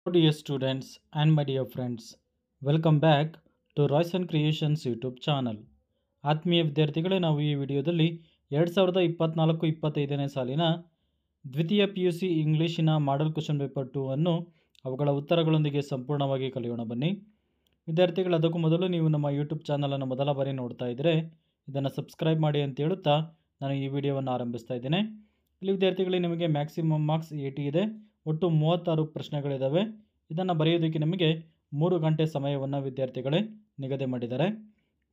Dear students and my dear friends, welcome back to Royce and Creations YouTube channel. ಆತ್ಮೀಯ ವಿದ್ಯಾರ್ಥಿಗಳೇ, ನಾವು ಈ ವಿಡಿಯೋದಲ್ಲಿ 2024-25ನೇ ಸಾಲಿನ ದ್ವಿತೀಯ PUC ಇಂಗ್ಲೀಷಿನ ಮಾಡೆಲ್ ಕ್ವೆಶ್ಚನ್ ಪೇಪರ್ 2 ಅನ್ನು ಅವುಗಳ ಉತ್ತರಗಳೊಂದಿಗೆ ಸಂಪೂರ್ಣವಾಗಿ ಕಲಿಯೋಣ ಬನ್ನಿ. ವಿದ್ಯಾರ್ಥಿಗಳು, ಅದಕ್ಕೂ ಮೊದಲು ನೀವು ನಮ್ಮ ಯೂಟ್ಯೂಬ್ ಚಾನಲನ್ನು ಮೊದಲ ಬಾರಿ ನೋಡ್ತಾ ಇದ್ದರೆ ಇದನ್ನು ಸಬ್ಸ್ಕ್ರೈಬ್ ಮಾಡಿ ಅಂತ ಹೇಳುತ್ತಾ ನಾನು ಈ ವಿಡಿಯೋವನ್ನು ಆರಂಭಿಸ್ತಾ ಇದ್ದೇನೆ. ಇಲ್ಲಿ ವಿದ್ಯಾರ್ಥಿಗಳಿಗೆ ನಿಮಗೆ ಮ್ಯಾಕ್ಸಿಮಮ್ ಮಾರ್ಕ್ಸ್ 80 ಇದೆ. ಒಟ್ಟು 36 ಪ್ರಶ್ನೆಗಳಿದ್ದಾವೆ. ಇದನ್ನು ಬರೆಯೋದಕ್ಕೆ ನಿಮಗೆ 3 ಗಂಟೆ ಸಮಯವನ್ನು ವಿದ್ಯಾರ್ಥಿಗಳೇ ನಿಗದಿ ಮಾಡಿದ್ದಾರೆ.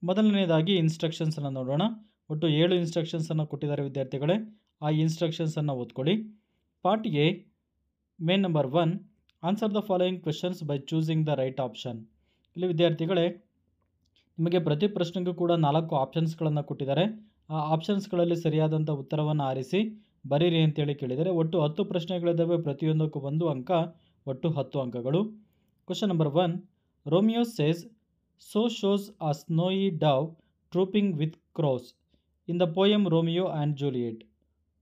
ಮೊದಲನೇದಾಗಿ ಇನ್ಸ್ಟ್ರಕ್ಷನ್ಸನ್ನು ನೋಡೋಣ. ಒಟ್ಟು 7 ಇನ್ಸ್ಟ್ರಕ್ಷನ್ಸನ್ನು ಕೊಟ್ಟಿದ್ದಾರೆ ವಿದ್ಯಾರ್ಥಿಗಳೇ. ಆ ಇನ್ಸ್ಟ್ರಕ್ಷನ್ಸನ್ನು ಓದ್ಕೊಳ್ಳಿ. Part A, main number 1, answer the following questions by choosing the right option. ಇಲ್ಲಿ ವಿದ್ಯಾರ್ಥಿಗಳೇ ನಿಮಗೆ ಪ್ರತಿ ಪ್ರಶ್ನೆಗೂ ಕೂಡ 4 ಆಪ್ಷನ್ಸ್ಗಳನ್ನು ಕೊಟ್ಟಿದ್ದಾರೆ. ಆ ಆಪ್ಷನ್ಸ್ಗಳಲ್ಲಿ ಸರಿಯಾದಂಥ ಉತ್ತರವನ್ನು ಆರಿಸಿ ಬರೀರಿ ಅಂತೇಳಿ ಕೇಳಿದರೆ. ಒಟ್ಟು 10 ಪ್ರಶ್ನೆಗಳಿದ್ದಾವೆ. ಪ್ರತಿಯೊಂದಕ್ಕೂ 1 ಅಂಕ, ಒಟ್ಟು 10 ಅಂಕಗಳು. Question number 1, Romeo says so shows a snowy dove trooping with crows in the poem Romeo and Juliet.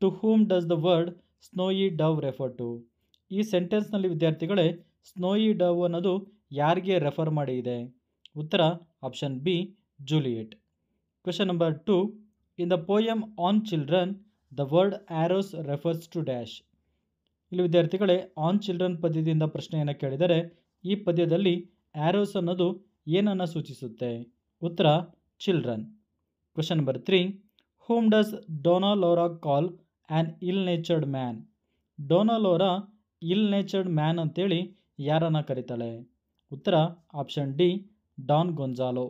To whom does the word snowy dove refer to. ಈ ಸೆಂಟೆನ್ಸ್ನಲ್ಲಿ ವಿದ್ಯಾರ್ಥಿಗಳೇ ಸ್ನೋಯಿ ಡವ್ ಅನ್ನೋದು ಯಾರಿಗೆ ರೆಫರ್ ಮಾಡಿ ಇದೆ? ಉತ್ತರ option B, Juliet. Question number 2, in the poem on children the word arrows refers to dash. ಇಲ್ಲಿ ವಿದ್ಯಾರ್ಥಿಗಳೇ ಆನ್ ಚಿಲ್ಡ್ರನ್ ಪದ್ಯದಿಂದ ಪ್ರಶ್ನೆಯನ್ನು ಕೇಳಿದರೆ ಈ ಪದ್ಯದಲ್ಲಿ ಆ್ಯರೋಸ್ ಅನ್ನೋದು ಏನನ್ನು ಸೂಚಿಸುತ್ತೆ? ಉತ್ತರ children. Question number 3, whom does Dona Laura call an ill natured man. Dona Laura ill natured man ಅಂತೇಳಿ ಯಾರನ್ನು ಕರೀತಾಳೆ? ಉತ್ತರ option D, Don Gonzalo.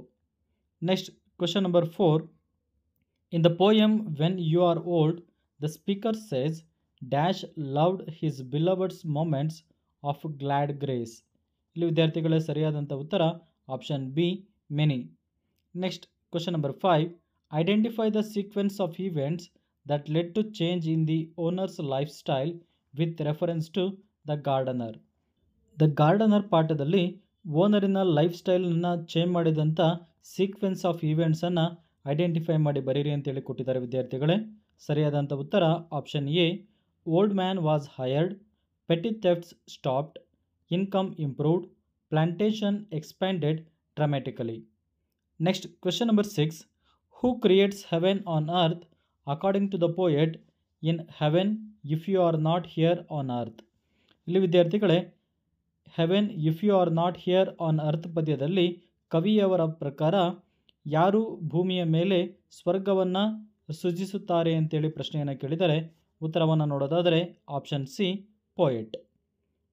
Next question number 4, in the poem when you are old the speaker says dash loved his beloved's moments of glad grace. ಇಲ್ಲಿ ವಿದ್ಯಾರ್ಥಿಗಳೇ ಸರಿಯಾದಂಥ ಉತ್ತರ option B, many. Next question number 5, identify the sequence of events that LED to change in the owners lifestyle with reference to the gardener. The gardener ಪಾಠದಲ್ಲಿ ಓನರಿನ ಲೈಫ್ ಸ್ಟೈಲನ್ನು change ಮಾಡಿದಂಥ sequence of ಈವೆಂಟ್ಸನ್ನು ಐಡೆಂಟಿಫೈ ಮಾಡಿ ಬರೀರಿ ಅಂತೇಳಿ ಕೊಟ್ಟಿದ್ದಾರೆ ವಿದ್ಯಾರ್ಥಿಗಳೇ. ಸರಿಯಾದಂಥ ಉತ್ತರ option A, old man was hired, petty thefts stopped, income improved, plantation expanded dramatically. Next question number 6, who creates heaven on earth according to the poet in heaven if you are not here on earth. ಇಲ್ಲಿ ವಿದ್ಯಾರ್ಥಿಗಳೇ Heaven if you are not here on earth ಪದ್ಯದಲ್ಲಿ ಕವಿಯವರ ಪ್ರಕಾರ ಯಾರು ಭೂಮಿಯ ಮೇಲೆ ಸ್ವರ್ಗವನ್ನು ಸೃಜಿಸುತ್ತಾರೆ ಅಂತೇಳಿ ಪ್ರಶ್ನೆಯನ್ನು ಕೇಳಿದರೆ ಉತ್ತರವನ್ನು ನೋಡೋದಾದರೆ option C, poet.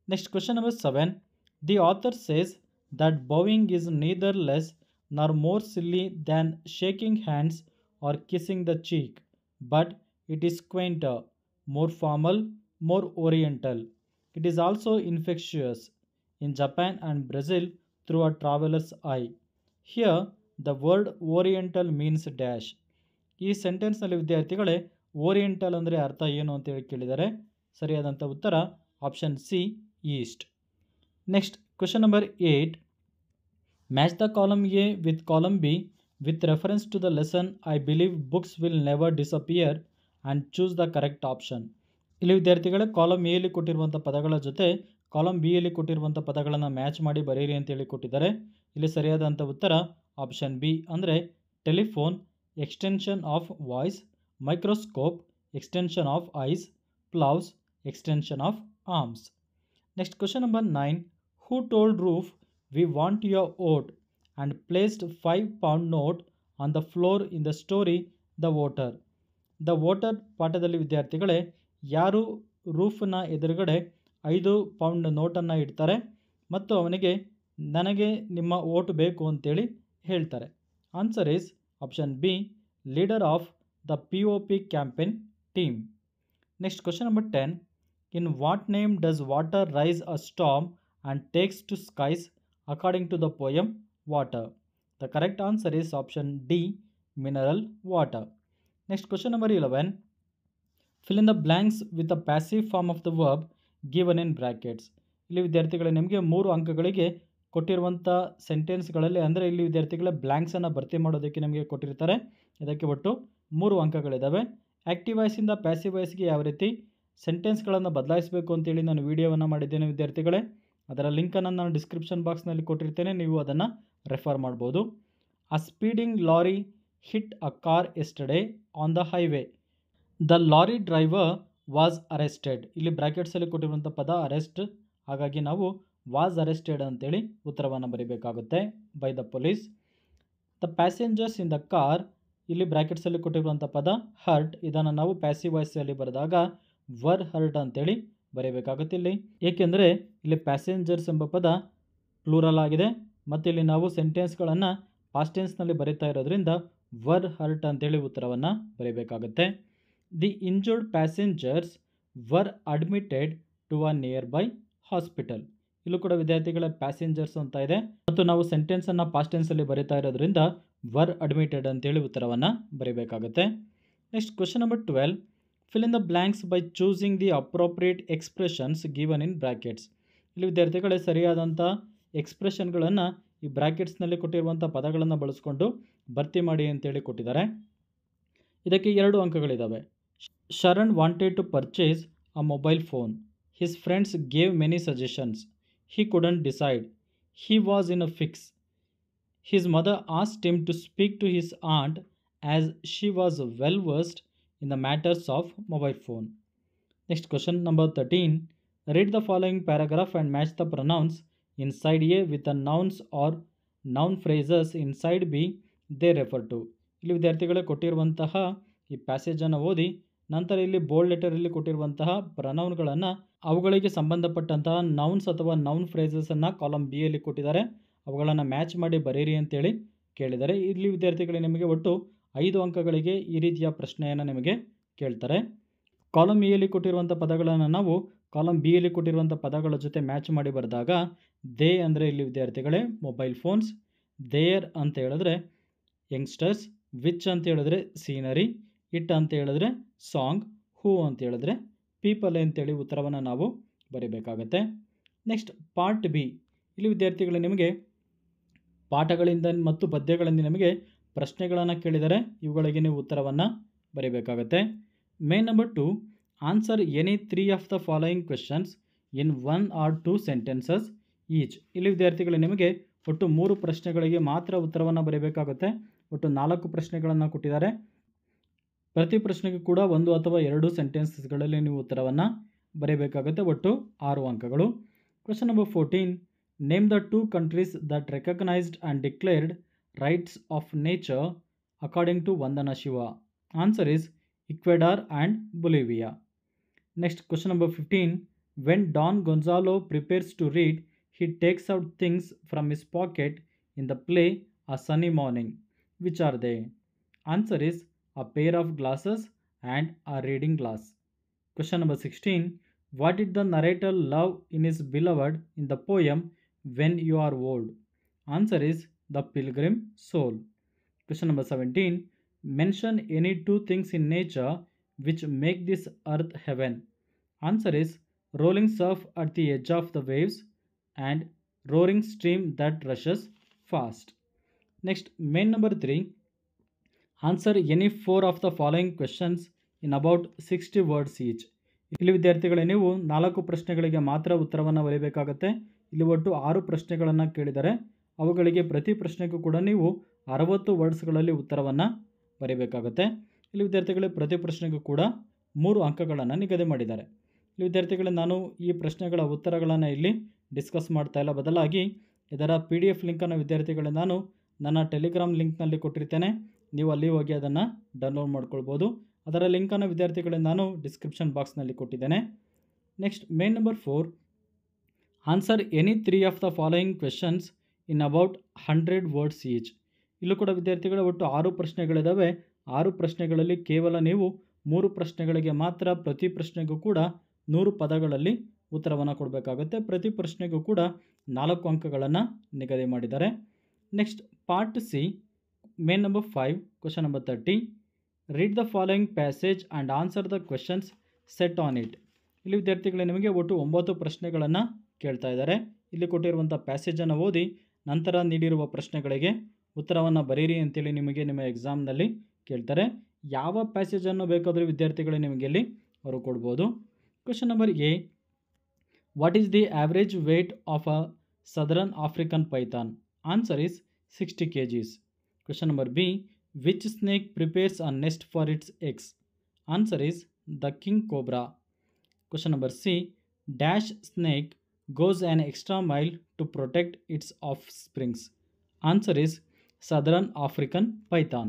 Next question number 7, the author says that bowing is neither less nor more silly than shaking hands or kissing the cheek, but it is quainter, more formal, more oriental. It is also infectious in Japan and Brazil through a traveler's eye. Here the word oriental means dash. ಈ ಸೆಂಟೆನ್ಸ್ನಲ್ಲಿ ವಿದ್ಯಾರ್ಥಿಗಳೇ oriental ಅಂದರೆ ಅರ್ಥ ಏನು ಅಂತೇಳಿ ಕೇಳಿದ್ದಾರೆ. ಸರಿಯಾದಂಥ ಉತ್ತರ option C, east. Next question number 8, match the column A with column B with reference to the lesson I believe books will never disappear and choose the correct option. ಇಲ್ಲಿ ವಿದ್ಯಾರ್ಥಿಗಳೇ ಕಾಲಮ್ ಎಯಲ್ಲಿ ಕೊಟ್ಟಿರುವಂಥ ಪದಗಳ ಜೊತೆ ಕಾಲಮ್ ಬಿ ಯಲ್ಲಿ ಕೊಟ್ಟಿರುವಂಥ ಪದಗಳನ್ನು match ಮಾಡಿ ಬರೀರಿ ಅಂತೇಳಿ ಕೊಟ್ಟಿದ್ದಾರೆ. ಇಲ್ಲಿ ಸರಿಯಾದಂಥ ಉತ್ತರ ಆಪ್ಷನ್ ಬಿ, ಅಂದರೆ telephone, extension of voice, microscope, extension of eyes, ploughs, extension of arms. Next question number 9, who told Roof we want your vote and placed 5 pound note on the floor in the story the Voter. The Voter ಪಾಠದಲ್ಲಿ ವಿದ್ಯಾರ್ಥಿಗಳೇ ಯಾರು ರೂಫ್ನ ಎದುರುಗಡೆ 5 pound ನೋಟನ್ನು ಇಡ್ತಾರೆ ಮತ್ತು ಅವನಿಗೆ ನನಗೆ ನಿಮ್ಮ vote ಬೇಕು ಅಂತೇಳಿ ಹೇಳ್ತಾರೆ? Answer is option B, leader of the POP campaign team. Next question number 10, in what name does water rise a storm and takes to skies according to the poem water? The correct answer is option D, mineral water. Next question number 11, fill in the blanks with the passive form of the verb given in brackets. ಇಲ್ಲಿ ವಿದ್ಯಾರ್ಥಿಗಳೇ ನಿಮಗೆ 3 ಅಂಕಗಳಿಗೆ ಕೊಟ್ಟಿರುವಂಥ ಸೆಂಟೆನ್ಸ್ಗಳಲ್ಲಿ ಅಂದರೆ ಇಲ್ಲಿ ವಿದ್ಯಾರ್ಥಿಗಳ ಬ್ಲ್ಯಾಂಕ್ಸನ್ನು ಭರ್ತಿ ಮಾಡೋದಕ್ಕೆ ನಿಮಗೆ ಕೊಟ್ಟಿರ್ತಾರೆ. ಇದಕ್ಕೆ ಒಟ್ಟು 3 ಅಂಕಗಳಿದ್ದಾವೆ. ಆ್ಯಕ್ಟಿವ್ ವಾಯ್ಸಿಂದ ಪ್ಯಾಸಿವ್ ವಾಯ್ಸ್ಗೆ ಯಾವ ರೀತಿ ಸೆಂಟೆನ್ಸ್ಗಳನ್ನು ಬದಲಾಯಿಸಬೇಕು ಅಂತೇಳಿ ನಾನು ವಿಡಿಯೋವನ್ನು ಮಾಡಿದ್ದೇನೆ ವಿದ್ಯಾರ್ಥಿಗಳೇ. ಅದರ ಲಿಂಕನ್ನು ನಾನು ಡಿಸ್ಕ್ರಿಪ್ಷನ್ ಬಾಕ್ಸ್ನಲ್ಲಿ ಕೊಟ್ಟಿರ್ತೇನೆ, ನೀವು ಅದನ್ನು ರೆಫರ್ ಮಾಡ್ಬೋದು. A speeding lorry hit a car yesterday on the highway. The lorry driver was arrested. ಇಲ್ಲಿ ಬ್ರ್ಯಾಕೆಟ್ಸಲ್ಲಿ ಕೊಟ್ಟಿರುವಂಥ ಪದ ಅರೆಸ್ಟ್, ಹಾಗಾಗಿ ನಾವು ವಾಸ್ ಅರೆಸ್ಟೆಡ್ ಅಂತೇಳಿ ಉತ್ತರವನ್ನು ಬರೀಬೇಕಾಗುತ್ತೆ. By the police. The passengers in the car, ಇಲ್ಲಿ ಬ್ರ್ಯಾಕೆಟ್ಸಲ್ಲಿ ಕೊಟ್ಟಿರುವಂಥ ಪದ ಹರ್ಟ್, ಇದನ್ನು ನಾವು ಪ್ಯಾಸಿವ್ ವಾಯ್ಸಲ್ಲಿ ಬರೆದಾಗ ವರ್ ಹರ್ಟ್ ಅಂತೇಳಿ ಬರೀಬೇಕಾಗುತ್ತೆ ಇಲ್ಲಿ. ಏಕೆಂದರೆ ಇಲ್ಲಿ ಪ್ಯಾಸೆಂಜರ್ಸ್ ಎಂಬ ಪದ ಪ್ಲೂರಲ್ ಆಗಿದೆ ಮತ್ತು ಇಲ್ಲಿ ನಾವು ಸೆಂಟೆನ್ಸ್ಗಳನ್ನು ಪಾಸ್ಟ್ ಟೆನ್ಸ್ನಲ್ಲಿ ಬರೀತಾ ಇರೋದ್ರಿಂದ ವರ್ ಹರ್ಟ್ ಅಂತೇಳಿ ಉತ್ತರವನ್ನು ಬರೀಬೇಕಾಗುತ್ತೆ. The injured passengers were admitted to a nearby hospital. ಇಲ್ಲೂ ಕೂಡ ವಿದ್ಯಾರ್ಥಿಗಳ ಪ್ಯಾಸೆಂಜರ್ಸ್ ಅಂತ ಇದೆ ಮತ್ತು ನಾವು ಸೆಂಟೆನ್ಸನ್ನು ಪಾಸ್ಟ್ ಟೆನ್ಸಲ್ಲಿ ಬರೀತಾ ಇರೋದ್ರಿಂದ ವರ್ ಅಡ್ಮಿಟೆಡ್ ಅಂತೇಳಿ ಉತ್ತರವನ್ನು ಬರೀಬೇಕಾಗುತ್ತೆ. Next question number 12. Fill in the blanks by choosing the appropriate expressions given in brackets. ಇಲ್ಲಿ ವಿದ್ಯಾರ್ಥಿಗಳೇ ಸರಿಯಾದಂಥ ಎಕ್ಸ್ಪ್ರೆಷನ್ಗಳನ್ನು ಈ ಬ್ರ್ಯಾಕೆಟ್ಸ್ನಲ್ಲಿ ಕೊಟ್ಟಿರುವಂಥ ಪದಗಳನ್ನು ಬಳಸ್ಕೊಂಡು ಭರ್ತಿ ಮಾಡಿ ಅಂತೇಳಿ ಕೊಟ್ಟಿದ್ದಾರೆ. ಇದಕ್ಕೆ 2 ಅಂಕಗಳಿದ್ದಾವೆ. Sharan wanted to purchase a mobile phone. His friends gave many suggestions. He couldn't decide. He was in a fix. His mother asked him to speak to his aunt as she was well versed in the matters of mobile phone. Next question number 13. Read the following paragraph and match the pronouns inside A with the nouns or noun phrases inside B they refer to. ಇಲ್ಲಿ ವಿದ್ಯಾರ್ಥಿಗಳೇ ಕೊಟ್ಟಿರುವಂತಹ ಈ ಪ್ಯಾಸೇಜನ್ನು ಓದಿ ನಂತರ ಇಲ್ಲಿ bold ಲೆಟರಲ್ಲಿ ಕೊಟ್ಟಿರುವಂತಹ ಪ್ರನೌನ್ಗಳನ್ನು ಅವುಗಳಿಗೆ ಸಂಬಂಧಪಟ್ಟಂತಹ ನೌನ್ಸ್ ಅಥವಾ ನೌನ್ ಫ್ರೇಸಸನ್ನು ಕಾಲಮ್ ಬಿ ಯಲ್ಲಿ ಕೊಟ್ಟಿದ್ದಾರೆ, ಅವುಗಳನ್ನು ಮ್ಯಾಚ್ ಮಾಡಿ ಬರೀರಿ ಅಂತೇಳಿ ಕೇಳಿದ್ದಾರೆ. ಇಲ್ಲಿ ವಿದ್ಯಾರ್ಥಿಗಳಿಗೆ ನಿಮಗೆ ಒಟ್ಟು 5 ಅಂಕಗಳಿಗೆ ಈ ರೀತಿಯ ಪ್ರಶ್ನೆಯನ್ನು ನಿಮಗೆ ಕೇಳ್ತಾರೆ. ಕಾಲಮ್ ಎ ಯಲ್ಲಿ ಕೊಟ್ಟಿರುವಂಥ ಪದಗಳನ್ನು ನಾವು ಕಾಲಮ್ ಬಿ ಯಲ್ಲಿ ಕೊಟ್ಟಿರುವಂಥ ಪದಗಳ ಜೊತೆ ಮ್ಯಾಚ್ ಮಾಡಿ ಬರೆದಾಗ ದೇ ಅಂದರೆ ಇಲ್ಲಿ ವಿದ್ಯಾರ್ಥಿಗಳೇ ಮೊಬೈಲ್ ಫೋನ್ಸ್, ದೇಯರ್ ಅಂತ ಹೇಳಿದ್ರೆ ಯಂಗ್ಸ್ಟರ್ಸ್, ವಿಚ್ ಅಂತ ಹೇಳಿದ್ರೆ ಸೀನರಿ, ಇಟ್ ಅಂತ ಹೇಳಿದ್ರೆ ಸಾಂಗ್, ಹೂ ಅಂತ ಹೇಳಿದ್ರೆ ಪೀಪಲ್ ಅಂತೇಳಿ ಉತ್ತರವನ್ನು ನಾವು ಬರೀಬೇಕಾಗತ್ತೆ. Next part B. ಇಲ್ಲಿ ವಿದ್ಯಾರ್ಥಿಗಳು ನಿಮಗೆ ಪಾಠಗಳಿಂದ ಮತ್ತು ಪದ್ಯಗಳಿಂದ ನಿಮಗೆ ಪ್ರಶ್ನೆಗಳನ್ನು ಕೇಳಿದರೆ ಇವುಗಳಿಗೆ ನೀವು ಉತ್ತರವನ್ನು ಬರೀಬೇಕಾಗತ್ತೆ. Main number 2. Answer any 3 of the following questions in 1 or 2 sentences each. ಇಲ್ಲಿ ವಿದ್ಯಾರ್ಥಿಗಳು ನಿಮಗೆ ಒಟ್ಟು 3 ಪ್ರಶ್ನೆಗಳಿಗೆ ಮಾತ್ರ ಉತ್ತರವನ್ನು ಬರೀಬೇಕಾಗುತ್ತೆ. ಒಟ್ಟು 4 ಪ್ರಶ್ನೆಗಳನ್ನು ಕೊಟ್ಟಿದ್ದಾರೆ. ಪ್ರತಿ ಪ್ರಶ್ನೆಗೂ ಕೂಡ 1 ಅಥವಾ 2 ಸೆಂಟೆನ್ಸಸ್ಗಳಲ್ಲಿ ನೀವು ಉತ್ತರವನ್ನು ಬರೀಬೇಕಾಗುತ್ತೆ. ಒಟ್ಟು 6 ಅಂಕಗಳು. Question number 14. Name the 2 countries that recognized and declared rights of nature according to Vandana Shiva. Answer is Ecuador and Bolivia. Next question number 15. When Don Gonzalo prepares to read, he takes out things from his pocket in the play A Sunny Morning. Which are they? Answer is a pair of glasses and a reading glass. Question number 16. What did the narrator love in his beloved in the poem When You Are Old? Answer is the pilgrim soul. Question number 17. Mention any 2 things in nature which make this earth heaven. Answer is rolling surf at the edge of the waves and roaring stream that rushes fast. Next, main number 3. Answer any 4 of the following questions in about 60 words each. ಇಲ್ಲಿ ವಿದ್ಯಾರ್ಥಿಗಳೇ ನೀವು 4 ಪ್ರಶ್ನೆಗಳಿಗೆ ಮಾತ್ರ ಉತ್ತರವನ್ನು ಬರೀಬೇಕಾಗುತ್ತೆ. ಇಲ್ಲಿ ಒಟ್ಟು 6 ಪ್ರಶ್ನೆಗಳನ್ನು ಕೇಳಿದರೆ ಅವುಗಳಿಗೆ ಪ್ರತಿ ಪ್ರಶ್ನೆಗೂ ಕೂಡ ನೀವು 60 ವರ್ಡ್ಸ್ಗಳಲ್ಲಿ ಉತ್ತರವನ್ನು ಬರೀಬೇಕಾಗುತ್ತೆ. ಇಲ್ಲಿ ವಿದ್ಯಾರ್ಥಿಗಳೇ ಪ್ರತಿ ಪ್ರಶ್ನೆಗೂ ಕೂಡ 3 ಅಂಕಗಳನ್ನು ನಿಗದಿ ಮಾಡಿದ್ದಾರೆ. ಇಲ್ಲಿ ವಿದ್ಯಾರ್ಥಿಗಳೇ ನಾನು ಈ ಪ್ರಶ್ನೆಗಳ ಉತ್ತರಗಳನ್ನು ಇಲ್ಲಿ ಡಿಸ್ಕಸ್ ಮಾಡ್ತಾ ಇಲ್ಲ, ಬದಲಾಗಿ ಇದರ PDF ಲಿಂಕನ್ನು ವಿದ್ಯಾರ್ಥಿಗಳೇ ನಾನು ನನ್ನ ಟೆಲಿಗ್ರಾಮ್ ಲಿಂಕ್ನಲ್ಲಿ ಕೊಟ್ಟಿರ್ತೇನೆ, ನೀವು ಅಲ್ಲಿ ಹೋಗಿ ಅದನ್ನು ಡೌನ್ಲೋಡ್ ಮಾಡ್ಕೊಳ್ಬೋದು. ಅದರ ಲಿಂಕನ್ನು ವಿದ್ಯಾರ್ಥಿಗಳೇ ನಾನು ಡಿಸ್ಕ್ರಿಪ್ಷನ್ ಬಾಕ್ಸ್ನಲ್ಲಿ ಕೊಟ್ಟಿದ್ದೇನೆ. Next main number 4. Answer any 3 of the following questions in about 100 words each. ಇಲ್ಲೂ ಕೂಡ ವಿದ್ಯಾರ್ಥಿಗಳ ಒಟ್ಟು 6 ಪ್ರಶ್ನೆಗಳಿದ್ದಾವೆ. 6 ಪ್ರಶ್ನೆಗಳಲ್ಲಿ ಕೇವಲ ನೀವು 3 ಪ್ರಶ್ನೆಗಳಿಗೆ ಮಾತ್ರ ಪ್ರತಿ ಪ್ರಶ್ನೆಗೂ ಕೂಡ 100 ಪದಗಳಲ್ಲಿ ಉತ್ತರವನ್ನು ಕೊಡಬೇಕಾಗುತ್ತೆ. ಪ್ರತಿ ಪ್ರಶ್ನೆಗೂ ಕೂಡ 4 ಅಂಕಗಳನ್ನು ನಿಗದಿ ಮಾಡಿದ್ದಾರೆ. Next part C, main number 5, question number 30. Read the following passage and answer the questions set on it. ಇಲ್ಲಿ ವಿದ್ಯಾರ್ಥಿಗಳೇ ನಿಮಗೆ ಒಟ್ಟು 9 ಪ್ರಶ್ನೆಗಳನ್ನು ಕೇಳ್ತಾ ಇದ್ದಾರೆ. ಇಲ್ಲಿ ಕೊಟ್ಟಿರುವಂಥ ಪ್ಯಾಸೇಜನ್ನು ಓದಿ ನಂತರ ನೀಡಿರುವ ಪ್ರಶ್ನೆಗಳಿಗೆ ಉತ್ತರವನ್ನು ಬರೀರಿ ಅಂತೇಳಿ ನಿಮಗೆ ನಿಮ್ಮ ಎಕ್ಸಾಮ್ನಲ್ಲಿ ಕೇಳ್ತಾರೆ. ಯಾವ ಪ್ಯಾಸೇಜನ್ನು ಬೇಕಾದರೂ ವಿದ್ಯಾರ್ಥಿಗಳೇ ನಿಮಗೆ ಇಲ್ಲಿ ಅವರು ಕೊಡ್ಬೋದು. Question number A. What is the average weight of a southern African Python? Answer is 60 kgs. Question number B. Which snake prepares a nest for its eggs? Answer is the king cobra. Question number C. Dash snake goes an extra mile to protect its offsprings. Answer is Southern African python.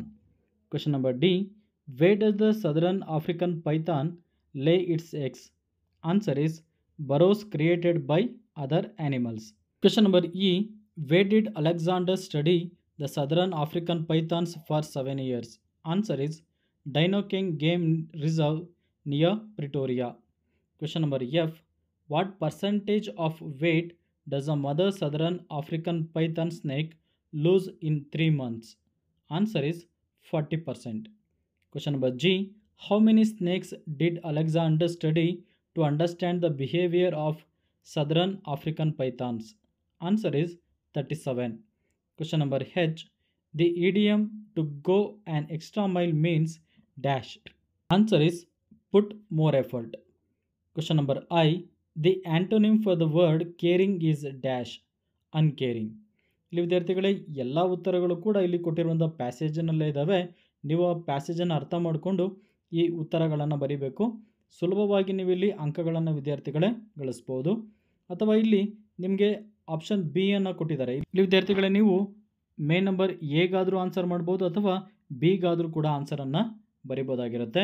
Question number D. Where does the Southern African python lay its eggs? Answer is burrows created by other animals. Question number E. Where did Alexander study the Southern African pythons for 7 years? Answer is Dino-King Game Reserve near Pretoria. Question number F. What percentage of weight does a mother Southern African python snake lose in 3 months? Answer is 40%. Question number G. How many snakes did Alexander study to understand the behavior of Southern African pythons? Answer is 37. Question number H. The idiom to go an extra mile means dash. Answer is put more effort. Question number I. The antonym for the word caring is dash, uncaring. ಇಲ್ಲಿ ವಿದ್ಯಾರ್ಥಿಗಳೇ ಎಲ್ಲ ಉತ್ತರಗಳು ಕೂಡ ಇಲ್ಲಿ ಕೊಟ್ಟಿರುವಂಥ ಪ್ಯಾಸೇಜಿನಲ್ಲೇ ಇದ್ದಾವೆ. ನೀವು ಆ ಪ್ಯಾಸೇಜನ್ನು ಅರ್ಥ ಮಾಡಿಕೊಂಡು ಈ ಉತ್ತರಗಳನ್ನು ಬರೀಬೇಕು. ಸುಲಭವಾಗಿ ನೀವು ಇಲ್ಲಿ ಅಂಕಗಳನ್ನು ವಿದ್ಯಾರ್ಥಿಗಳೇ ಗಳಿಸ್ಬೋದು. ಅಥವಾ ಇಲ್ಲಿ ನಿಮಗೆ ಆಪ್ಷನ್ ಬಿ ಅನ್ನು ಕೊಟ್ಟಿದ್ದಾರೆ. ಇಲ್ಲಿ ವಿದ್ಯಾರ್ಥಿಗಳೇ ನೀವು ಮೇ ನಂಬರ್ ಎಗಾದರೂ ಆನ್ಸರ್ ಮಾಡ್ಬೋದು ಅಥವಾ ಬಿಗಾದರೂ ಕೂಡ ಆನ್ಸರನ್ನು ಬರಿಬೋದಾಗಿರುತ್ತೆ.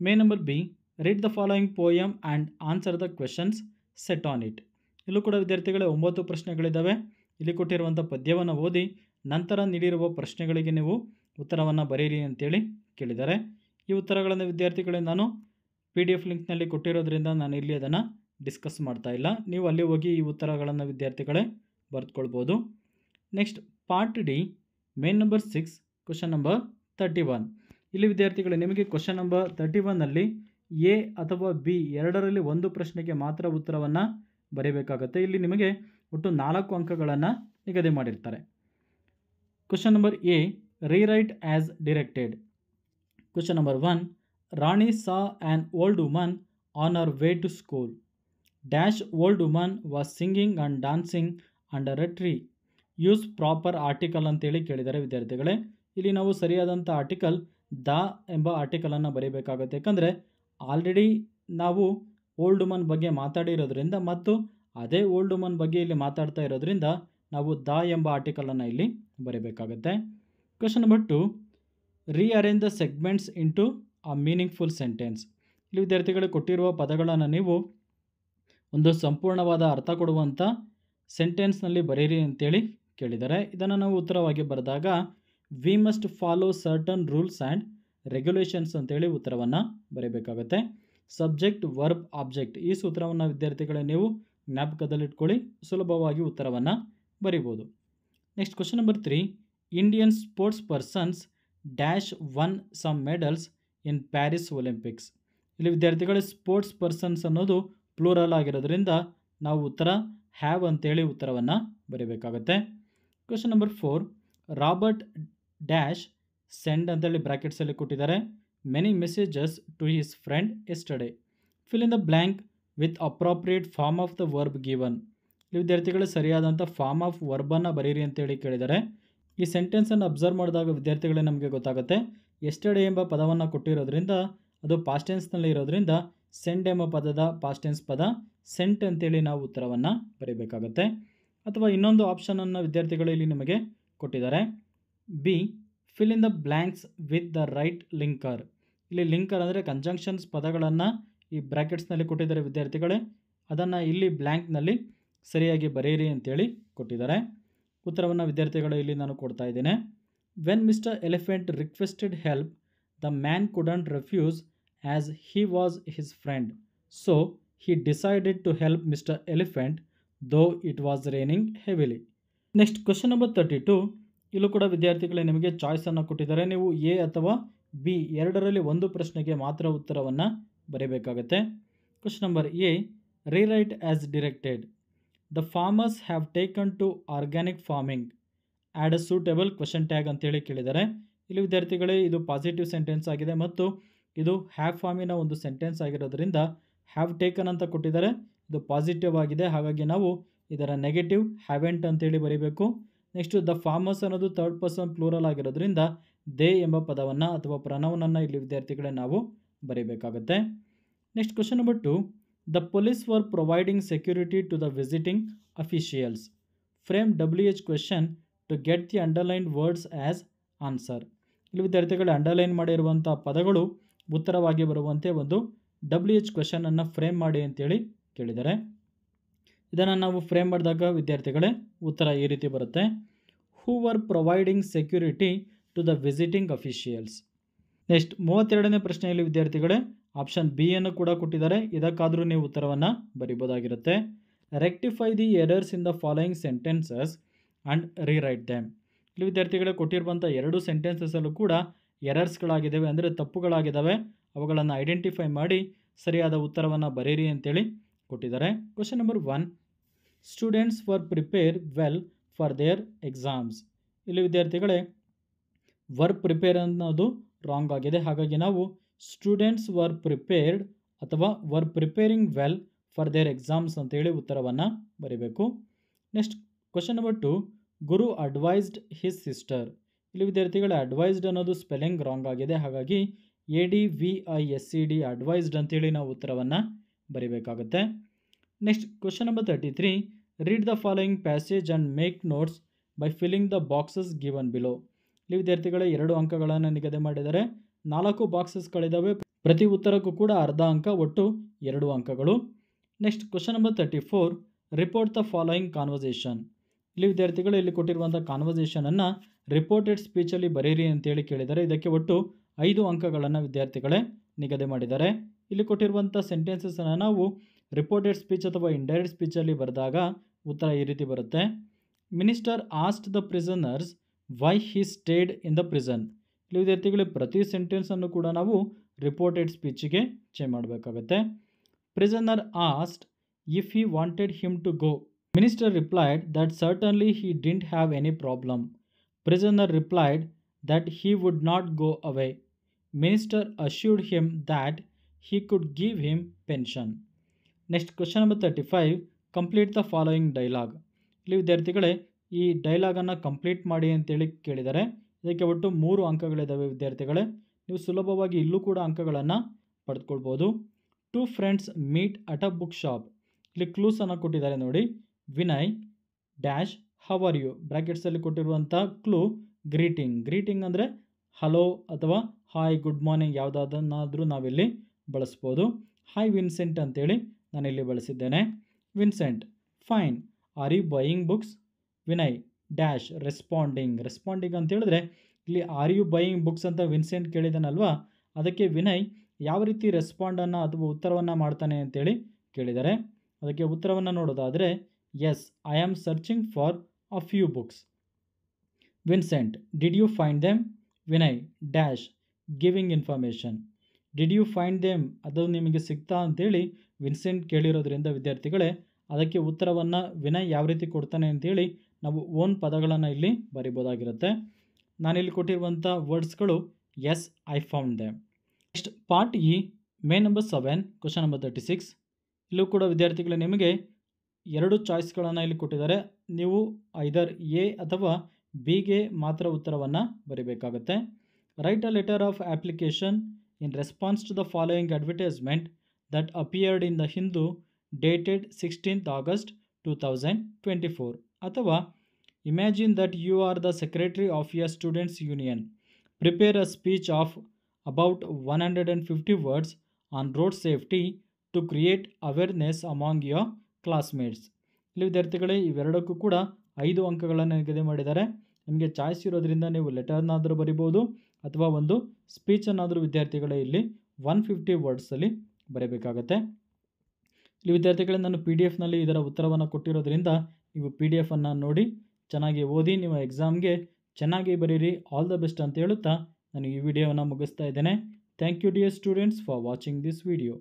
Main number B. Read the following poem and answer the questions set on it. ಇಲ್ಲೂ ಕೂಡ ವಿದ್ಯಾರ್ಥಿಗಳೇ 9 ಪ್ರಶ್ನೆಗಳಿದ್ದಾವೆ. ಇಲ್ಲಿ ಕೊಟ್ಟಿರುವಂಥ ಪದ್ಯವನ್ನು ಓದಿ ನಂತರ ನೀಡಿರುವ ಪ್ರಶ್ನೆಗಳಿಗೆ ನೀವು ಉತ್ತರವನ್ನು ಬರೀರಿ ಅಂತೇಳಿ ಕೇಳಿದ್ದಾರೆ. ಈ ಉತ್ತರಗಳನ್ನು ವಿದ್ಯಾರ್ಥಿಗಳೇ ನಾನು PDF ಲಿಂಕ್ನಲ್ಲಿ ಕೊಟ್ಟಿರೋದ್ರಿಂದ ನಾನು ಇಲ್ಲಿ ಅದನ್ನು ಡಿಸ್ಕಸ್ ಮಾಡ್ತಾ ಇಲ್ಲ. ನೀವು ಅಲ್ಲಿ ಹೋಗಿ ಈ ಉತ್ತರಗಳನ್ನು ವಿದ್ಯಾರ್ಥಿಗಳೇ ಬರೆದುಕೊಳ್ಬೋದು. Next part D, main number 6, question number 31. ಇಲ್ಲಿ ವಿದ್ಯಾರ್ಥಿಗಳೇ ನಿಮಗೆ ಕ್ವೆಶನ್ ನಂಬರ್ 31ನಲ್ಲಿ ಎ ಅಥವಾ ಬಿ ಎರಡರಲ್ಲಿ ಒಂದು ಪ್ರಶ್ನೆಗೆ ಮಾತ್ರ ಉತ್ತರವನ್ನು ಬರೀಬೇಕಾಗುತ್ತೆ. ಇಲ್ಲಿ ನಿಮಗೆ ಒಟ್ಟು 4 ಅಂಕಗಳನ್ನು ನಿಗದಿ ಮಾಡಿರ್ತಾರೆ. Question number A, rewrite as directed. Question number 1, Rani saw an old woman on our way to school. Dash old woman was singing and dancing under a tree. Use proper article ಅಂತೇಳಿ ಕೇಳಿದ್ದಾರೆ ವಿದ್ಯಾರ್ಥಿಗಳೇ. ಇಲ್ಲಿ ನಾವು ಸರಿಯಾದಂಥ ಆರ್ಟಿಕಲ್ ದ ಎಂಬ ಆರ್ಟಿಕಲನ್ನು ಬರೀಬೇಕಾಗುತ್ತೆ. ಯಾಕಂದರೆ already ನಾವು old woman ಬಗ್ಗೆ ಮಾತಾಡಿರೋದ್ರಿಂದ ಮತ್ತು ಅದೇ ಓಲ್ಡ್ ವುಮನ್ ಬಗ್ಗೆ ಇಲ್ಲಿ ಮಾತಾಡ್ತಾ ಇರೋದ್ರಿಂದ ನಾವು ದ ಎಂಬ ಆರ್ಟಿಕಲನ್ನು ಇಲ್ಲಿ ಬರೀಬೇಕಾಗುತ್ತೆ. Question number 2, rearrange the segments into a meaningful sentence. ಇಲ್ಲಿ ವಿದ್ಯಾರ್ಥಿಗಳು ಕೊಟ್ಟಿರುವ ಪದಗಳನ್ನು ನೀವು ಒಂದು ಸಂಪೂರ್ಣವಾದ ಅರ್ಥ ಕೊಡುವಂಥ ಸೆಂಟೆನ್ಸ್ನಲ್ಲಿ ಬರೀರಿ ಅಂತೇಳಿ ಕೇಳಿದ್ದಾರೆ. ಇದನ್ನು ನಾವು ಉತ್ತರವಾಗಿ ಬರೆದಾಗ we must follow certain rules and regulations ಅಂತೇಳಿ ಉತ್ತರವನ್ನು ಬರೀಬೇಕಾಗುತ್ತೆ. ಸಬ್ಜೆಕ್ಟ್, ವರ್ಬ್, ಆಬ್ಜೆಕ್ಟ್ ಈ ಸೂತ್ರವನ್ನು ವಿದ್ಯಾರ್ಥಿಗಳೇ ನೀವು ಜ್ಞಾಪಕದಲ್ಲಿಟ್ಕೊಳ್ಳಿ, ಸುಲಭವಾಗಿ ಉತ್ತರವನ್ನು ಬರಿಬೋದು. Next question number 3, Indian sports persons dash won some medals in Paris Olympics. ಇಲ್ಲಿ ವಿದ್ಯಾರ್ಥಿಗಳೇ ಸ್ಪೋರ್ಟ್ಸ್ ಪರ್ಸನ್ಸ್ ಅನ್ನೋದು ಪ್ಲೂರಲ್ ಆಗಿರೋದ್ರಿಂದ ನಾವು ಉತ್ತರ ಹ್ಯಾವ್ ಅಂತೇಳಿ ಉತ್ತರವನ್ನು ಬರೀಬೇಕಾಗುತ್ತೆ. Question number 4, Robert dash send ಅಂತೇಳಿ ಬ್ರ್ಯಾಕೆಟ್ಸಲ್ಲಿ ಕೊಟ್ಟಿದ್ದಾರೆ many messages to his friend yesterday. Fill in the blank with appropriate form of the verb given. ಈ ವಿದ್ಯಾರ್ಥಿಗಳು ಸರಿಯಾದಂಥ ಫಾರ್ಮ್ ಆಫ್ ವರ್ಬನ್ನು ಬರೀರಿ ಅಂತೇಳಿ ಕೇಳಿದ್ದಾರೆ. ಈ ಸೆಂಟೆನ್ಸನ್ನು ಅಬ್ಸರ್ವ್ ಮಾಡಿದಾಗ ವಿದ್ಯಾರ್ಥಿಗಳೇ ನಮಗೆ ಗೊತ್ತಾಗುತ್ತೆ ಎಸ್ಟರ್ಡೇ ಎಂಬ ಪದವನ್ನು ಕೊಟ್ಟಿರೋದ್ರಿಂದ ಅದು ಪಾಸ್ಟ್ ಟೆನ್ಸ್ನಲ್ಲಿ ಇರೋದ್ರಿಂದ ಸೆಂಡ್ ಎಂಬ ಪದದ ಪಾಸ್ಟ್ ಟೆನ್ಸ್ ಪದ ಸೆಂಟ್ ಅಂತೇಳಿ ನಾವು ಉತ್ತರವನ್ನು ಬರೀಬೇಕಾಗುತ್ತೆ. ಅಥವಾ ಇನ್ನೊಂದು ಆಪ್ಷನನ್ನು ವಿದ್ಯಾರ್ಥಿಗಳು ಇಲ್ಲಿ ನಿಮಗೆ ಕೊಟ್ಟಿದ್ದಾರೆ B, fill in the blanks with the right linker. ಇಲ್ಲಿ ಲಿಂಕರ್ ಅಂದರೆ ಕಂಜಂಕ್ಷನ್ಸ್ ಪದಗಳನ್ನು ಈ ಬ್ರ್ಯಾಕೆಟ್ಸ್ನಲ್ಲಿ ಕೊಟ್ಟಿದ್ದಾರೆ ವಿದ್ಯಾರ್ಥಿಗಳೇ, ಅದನ್ನು ಇಲ್ಲಿ ಬ್ಲ್ಯಾಂಕ್ನಲ್ಲಿ ಸರಿಯಾಗಿ ಬರೆಯಿರಿ ಅಂತೇಳಿ ಕೊಟ್ಟಿದ್ದಾರೆ. ಉತ್ತರವನ್ನು ವಿದ್ಯಾರ್ಥಿಗಳು ಇಲ್ಲಿ ನಾನು ಕೊಡ್ತಾ ಇದ್ದೇನೆ. When mister elephant requested help the man couldn't refuse as he was his friend, so he decided to help mister elephant though it was raining heavily. Next question number 32, ಇಲ್ಲೂ ಕೂಡ ವಿದ್ಯಾರ್ಥಿಗಳೇ ನಿಮಗೆ ಚಾಯ್ಸನ್ನು ಕೊಟ್ಟಿದ್ದಾರೆ. ನೀವು ಎ ಅಥವಾ ಬಿ ಎರಡರಲ್ಲಿ ಒಂದು ಪ್ರಶ್ನೆಗೆ ಮಾತ್ರ ಉತ್ತರವನ್ನು ಬರೀಬೇಕಾಗುತ್ತೆ. Question number A, rewrite as directed. The farmers have taken to organic farming, add a suitable question tag ಅಂತೇಳಿ ಕೇಳಿದ್ದಾರೆ. ಇಲ್ಲಿ ವಿದ್ಯಾರ್ಥಿಗಳೇ ಇದು ಪಾಸಿಟಿವ್ ಸೆಂಟೆನ್ಸ್ ಆಗಿದೆ ಮತ್ತು ಇದು ಹ್ಯಾವ್ ಫಾರ್ಮಿನ ಒಂದು ಸೆಂಟೆನ್ಸ್ ಆಗಿರೋದ್ರಿಂದ ಹ್ಯಾವ್ ಟೇಕನ್ ಅಂತ ಕೊಟ್ಟಿದ್ದಾರೆ. ಇದು ಪಾಸಿಟಿವ್ ಆಗಿದೆ, ಹಾಗಾಗಿ ನಾವು ಇದರ ನೆಗೆಟಿವ್ ಹ್ಯಾವೆಂಟ್ ಅಂತೇಳಿ ಬರೀಬೇಕು. ನೆಕ್ಸ್ಟು ದ ಫಾರ್ಮರ್ಸ್ ಅನ್ನೋದು ಥರ್ಡ್ ಪರ್ಸನ್ ಪ್ಲೂರಲ್ ಆಗಿರೋದ್ರಿಂದ ದೇ ಎಂಬ ಪದವನ್ನು ಅಥವಾ ಪ್ರನೌನನ್ನು ಇಲ್ಲಿ ವಿದ್ಯಾರ್ಥಿಗಳೇ ನಾವು ಬರೀಬೇಕಾಗುತ್ತೆ. Next question number 2, the police were providing security to the visiting officials. Frame WH question to get the underlined words as answer. ಇಲ್ಲಿ ವಿದ್ಯಾರ್ಥಿಗಳು ಅಂಡರ್ಲೈನ್ ಮಾಡಿರುವಂಥ ಪದಗಳು ಉತ್ತರವಾಗಿ ಬರುವಂತೆ ಒಂದು WH ಕ್ವೆಶನನ್ನು ಫ್ರೇಮ್ ಮಾಡಿ ಅಂತೇಳಿ ಕೇಳಿದ್ದಾರೆ. ಇದನ್ನು ನಾವು ಫ್ರೇಮ್ ಮಾಡಿದಾಗ ವಿದ್ಯಾರ್ಥಿಗಳೇ ಉತ್ತರ ಈ ರೀತಿ ಬರುತ್ತೆ. Who were providing security to the visiting officials. Next 32ನೇ ಪ್ರಶ್ನೆಯಲ್ಲಿ ವಿದ್ಯಾರ್ಥಿಗಳೇ ಆಪ್ಷನ್ ಬಿ ಅನ್ನು ಕೂಡ ಕೊಟ್ಟಿದ್ದಾರೆ. ಇದಕ್ಕಾದರೂ ನೀವು ಉತ್ತರವನ್ನು ಬರಿಬೋದಾಗಿರುತ್ತೆ. Rectify the errors in the following sentences and rewrite them. ಇಲ್ಲಿ ವಿದ್ಯಾರ್ಥಿಗಳೇ ಕೊಟ್ಟಿರುವಂಥ 2 ಸೆಂಟೆನ್ಸಸ್ಸಲ್ಲೂ ಕೂಡ ಎರರ್ಸ್ಗಳಾಗಿದ್ದಾವೆ, ಅಂದರೆ ತಪ್ಪುಗಳಾಗಿದ್ದಾವೆ. ಅವುಗಳನ್ನು ಐಡೆಂಟಿಫೈ ಮಾಡಿ ಸರಿಯಾದ ಉತ್ತರವನ್ನು ಬರೀರಿ ಅಂತೇಳಿ ಕೊಟ್ಟಿದ್ದಾರೆ. Question number 1, students var prepare well for there exams. ಇಲ್ಲಿ ವಿದ್ಯಾರ್ಥಿಗಳೇ ವರ್ ಪ್ರಿಪೇರ್ ಅನ್ನೋದು ರಾಂಗ್ ಆಗಿದೆ, ಹಾಗಾಗಿ ನಾವು ಸ್ಟೂಡೆಂಟ್ಸ್ ವರ್ ಪ್ರಿಪೇರ್ಡ್ ಅಥವಾ var preparing well for there exams ಅಂತೇಳಿ ಉತ್ತರವನ್ನು ಬರೀಬೇಕು. ನೆಕ್ಸ್ಟ್ ಕ್ವಶನ್ ನಂಬರ್ 2, ಗುರು ಅಡ್ವೈಸ್ಡ್ ಹಿಸ್ ಸಿಸ್ಟರ್. ಇಲ್ಲಿ ವಿದ್ಯಾರ್ಥಿಗಳೇ ಅಡ್ವೈಸ್ಡ್ ಅನ್ನೋದು ಸ್ಪೆಲ್ಲಿಂಗ್ ರಾಂಗ್ ಆಗಿದೆ, ಹಾಗಾಗಿ ADVISED ಅಡ್ವೈಸ್ಡ್ ಅಂತೇಳಿ ನಾವು ಉತ್ತರವನ್ನು ಬರೀಬೇಕಾಗುತ್ತೆ. Next question number 33, read the following passage and make notes by filling the boxes given below. ಇಲ್ಲಿ ವಿದ್ಯಾರ್ಥಿಗಳೇ 2 ಅಂಕಗಳನ್ನು ನಿಗದಿ ಮಾಡಿದ್ದಾರೆ. 4 ಬಾಕ್ಸಸ್ಗಳಿದ್ದಾವೆ, ಪ್ರತಿ ಉತ್ತರಕ್ಕೂ ಕೂಡ ಅರ್ಧ ಅಂಕ, ಒಟ್ಟು 2 ಅಂಕಗಳು. Next question number 34, report the following conversation. ಇಲ್ಲಿ ವಿದ್ಯಾರ್ಥಿಗಳು ಇಲ್ಲಿ ಕೊಟ್ಟಿರುವಂಥ ಕಾನ್ವರ್ಸೇಷನನ್ನು ರಿಪೋರ್ಟೆಡ್ ಸ್ಪೀಚಲ್ಲಿ ಬರೀರಿ ಅಂತೇಳಿ ಕೇಳಿದ್ದಾರೆ. ಇದಕ್ಕೆ ಒಟ್ಟು 5 ಅಂಕಗಳನ್ನು ವಿದ್ಯಾರ್ಥಿಗಳೇ ನಿಗದಿ ಮಾಡಿದ್ದಾರೆ. ಇಲ್ಲಿ ಕೊಟ್ಟಿರುವಂಥ ಸೆಂಟೆನ್ಸಸ್ಸನ್ನು ನಾವು ರಿಪೋರ್ಟೆಡ್ ಸ್ಪೀಚ್ ಅಥವಾ ಇಂಡೈರೆಕ್ಟ್ ಸ್ಪೀಚಲ್ಲಿ ಬರೆದಾಗ ಉತ್ತರ ಈ ರೀತಿ ಬರುತ್ತೆ. Minister asked the prisoners why he stayed in the prison. ಇಲ್ಲಿ ವಿದ್ಯಾರ್ಥಿಗಳು ಪ್ರತಿ ಸೆಂಟೆನ್ಸನ್ನು ಕೂಡ ನಾವು ರಿಪೋರ್ಟೆಡ್ ಸ್ಪೀಚಿಗೆ ಚೇಂಜ್ ಮಾಡಬೇಕಾಗುತ್ತೆ. Prisoner asked if he wanted him to go. Minister replied that certainly he didn't have any problem. Prisoner replied that he would not go away. Minister assured him that he could give him pension. Next question number 35, complete the following dialogue. ಇಲ್ಲಿ ವಿದ್ಯಾರ್ಥಿಗಳೇ ಈ ಡೈಲಾಗನ್ನು complete ಮಾಡಿ ಅಂತೇಳಿ ಕೇಳಿದ್ದಾರೆ. ಇದಕ್ಕೆ ಒಟ್ಟು 3 ಅಂಕಗಳಿದ್ದಾವೆ ವಿದ್ಯಾರ್ಥಿಗಳೇ. ನೀವು ಸುಲಭವಾಗಿ ಇಲ್ಲೂ ಕೂಡ ಅಂಕಗಳನ್ನು ಪಡೆದುಕೊಳ್ಬೋದು. 2 friends meet at a book shop. ಇಲ್ಲಿ ಕ್ಲೂಸನ್ನು ಕೊಟ್ಟಿದ್ದಾರೆ ನೋಡಿ. Vinay dash how are you, ಬ್ರ್ಯಾಕೆಟ್ಸಲ್ಲಿ ಕೊಟ್ಟಿರುವಂಥ ಕ್ಲೂ ಗ್ರೀಟಿಂಗ್ ಅಂದರೆ ಹಲೋ ಅಥವಾ ಹಾಯ್, ಗುಡ್ ಮಾರ್ನಿಂಗ್ ಯಾವುದಾದನ್ನಾದರೂ ನಾವಿಲ್ಲಿ ಬಳಸ್ಬೋದು. ಹಾಯ್ ವಿನ್ಸೆಂಟ್ ಅಂತೇಳಿ ನಾನಿಲ್ಲಿ ಬಳಸಿದ್ದೇನೆ. Vincent fine, are you buying books. Vinay dash responding ಅಂತ ಹೇಳಿದ್ರೆ ಇಲ್ಲಿ ಆರ್ ಯು ಬೈಯಿಂಗ್ ಬುಕ್ಸ್ ಅಂತ ವಿನ್ಸೆಂಟ್ ಕೇಳಿದಾನಲ್ವಾ, ಅದಕ್ಕೆ ವಿನಯ್ ಯಾವ ರೀತಿ ರೆಸ್ಪಾಂಡನ್ನು ಅಥವಾ ಉತ್ತರವನ್ನು ಮಾಡ್ತಾನೆ ಅಂತೇಳಿ ಕೇಳಿದ್ದಾರೆ. ಅದಕ್ಕೆ ಉತ್ತರವನ್ನು ನೋಡೋದಾದರೆ yes, I am searching for a few books. Vincent, did you find them? Vinay dash giving information. Did you find them, ಅದು ನಿಮಗೆ ಸಿಗ್ತಾ ಅಂತೇಳಿ ವಿನ್ಸೆಂಟ್ ಕೇಳಿರೋದ್ರಿಂದ ವಿದ್ಯಾರ್ಥಿಗಳೇ ಅದಕ್ಕೆ ಉತ್ತರವನ್ನು ವಿನಯ್ ಯಾವ ರೀತಿ ಕೊಡ್ತಾನೆ ಅಂತೇಳಿ ನಾವು ಓನ್ ಪದಗಳನ್ನು ಇಲ್ಲಿ ಬರಿಬೋದಾಗಿರುತ್ತೆ. ನಾನಿಲ್ಲಿ ಕೊಟ್ಟಿರುವಂಥ ವರ್ಡ್ಸ್ಗಳು yes, I found them. Next part E, main number 7, question number 36. ಇಲ್ಲೂ ಕೂಡ ವಿದ್ಯಾರ್ಥಿಗಳೇ ನಿಮಗೆ 2 ಚಾಯ್ಸ್ಗಳನ್ನು ಇಲ್ಲಿ ಕೊಟ್ಟಿದ್ದಾರೆ. ನೀವು ಐದರ್ ಎ ಅಥವಾ ಬಿಗೆ ಮಾತ್ರ ಉತ್ತರವನ್ನು ಬರೀಬೇಕಾಗುತ್ತೆ. Write a letter of application in response to the following advertisement that appeared in the Hindu dated 16th August 2024. ಅಥವಾ imagine that you are the secretary of your students union. Prepare a speech of about 150 words on road safety to create awareness among your classmates. ಇಲ್ಲಿ ವಿದ್ಯಾರ್ಥಿಗಳೇ ಇವೆರಡಕ್ಕೂ ಕೂಡ 5 ಅಂಕಗಳನ್ನು ನಿಗದಿ ಮಾಡಿದ್ದಾರೆ. ನಿಮಗೆ choice ಇರೋದ್ರಿಂದ ನೀವು ಲೆಟರ್ನಾದರೂ ಬರಿಬೋದು ಅಥವಾ ಒಂದು ಸ್ಪೀಚನ್ನಾದರೂ ವಿದ್ಯಾರ್ಥಿಗಳೇ ಇಲ್ಲಿ 150 ವರ್ಡ್ಸಲ್ಲಿ ಬರೀಬೇಕಾಗತ್ತೆ. ಇಲ್ಲಿ ವಿದ್ಯಾರ್ಥಿಗಳೇ ನಾನು PDF ಇದರ ಉತ್ತರವನ್ನು ಕೊಟ್ಟಿರೋದ್ರಿಂದ ನೀವು PDF ನೋಡಿ ಚೆನ್ನಾಗಿ ಓದಿ ನಿಮ್ಮ ಎಕ್ಸಾಮ್ಗೆ ಚೆನ್ನಾಗಿ ಬರೀರಿ. ಆಲ್ ದ ಬೆಸ್ಟ್ ಅಂತ ಹೇಳುತ್ತಾ ನಾನು ಈ ವಿಡಿಯೋವನ್ನು ಮುಗಿಸ್ತಾ ಇದ್ದೇನೆ. Thank you dear students for watching this video.